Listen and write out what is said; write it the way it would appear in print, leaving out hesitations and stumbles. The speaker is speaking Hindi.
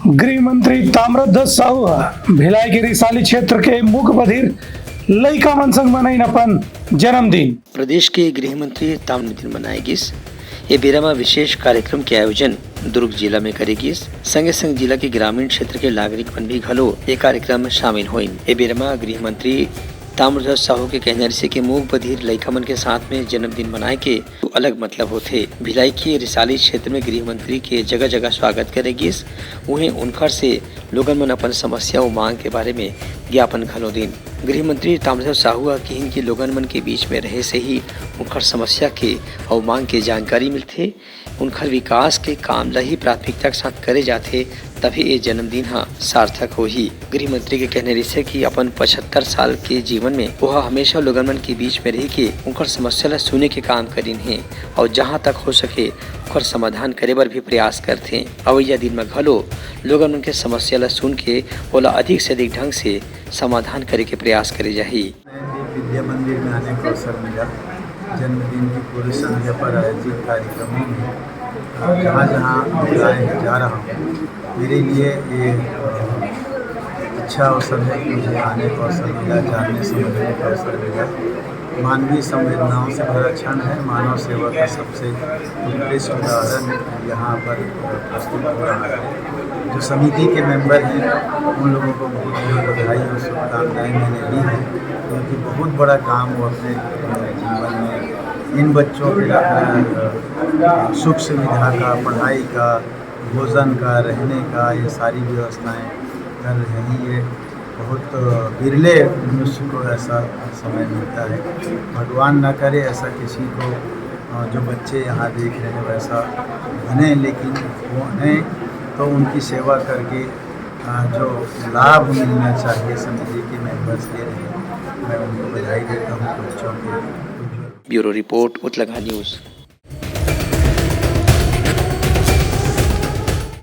गृह मंत्री ताम्रध्वज साहू भिलाई के रिसाली क्षेत्र के मूक बधिर लइका मन संग मनाइन अपन जन्मदिन। प्रदेश के गृह मंत्री ताम्रध्वज मनाएगिस ये बेरा में विशेष कार्यक्रम के आयोजन दुर्ग जिला में करेगी। संगे संग जिला के ग्रामीण क्षेत्र के नागरिक मन भी घलो ये कार्यक्रम में शामिल होइन। ये बेरा में गृह मंत्री ताम्रध्वज साहू के कहने से कि मूक बधिर लइका मन के साथ में जन्मदिन मनाए के तो अलग मतलब होते। भिलाई के रिसाली क्षेत्र में गृह मंत्री के जगह जगह स्वागत करेगी। उन्हें उनकर से लोगन मन अपन समस्या और मांग के बारे में ज्ञापन घलो दिन। गृह मंत्री ताम्रध्वज साहू कहिन कि लोगन मन के बीच में रहे से ही उनकर समस्या के और मांग के जानकारी मिलते। उनकर विकास के काम ला ही प्राथमिकता के साथ करे जाते, तभी ये जन्मदिन सार्थक हो ही। गृह मंत्री के कहने से कि अपन 75 साल के जीवन में वह हमेशा लोगन मन के बीच में रह के उनकर समस्या ला सुने के काम करीन है और जहाँ तक हो सके उनकर समाधान करे बर भी प्रयास करते। अवैया दिन में घलो लोगन मन के समस्या ला सुन के ओला अधिक से अधिक ढंग से समाधान करे के प्रयास करे जाही। विद्या मंदिर में आने का अवसर मिला। जन्मदिन की पूर्व संध्या पर आयोजित कार्यक्रमों में जहाँ जहाँ बुलाए जा रहा हूँ, मेरे लिए ये अच्छा अवसर है कि मुझे आने का अवसर मिला, जानने समझने का अवसर मिला। मानवीय संवेदनाओं से भरा क्षण है। मानव सेवा का सबसे उत्कृष्ट उदाहरण यहाँ पर प्रस्तुत हो रहा है। जो समिति के मेंबर हैं उन लोगों को बहुत बहुत बधाई और शुभकामनाएँ मैंने दी हैं, क्योंकि बहुत बड़ा काम वो अपने जीवन में इन बच्चों के सुख सुविधा का, पढ़ाई का, भोजन का, रहने का, ये सारी व्यवस्थाएं कर रहे हैं। ये बहुत बिरले मनुष्य को ऐसा समय मिलता है। भगवान न करे ऐसा किसी को जो बच्चे यहाँ देख रहे हैं वैसा बने, लेकिन वो नहीं तो उनकी सेवा करके जो लाभ मिलना चाहिए समिति के मेंबर्स दे रहे हैं, मैं उनको बधाई देता हूँ बच्चों के। ब्यूरो रिपोर्ट उत्तलगा न्यूज़।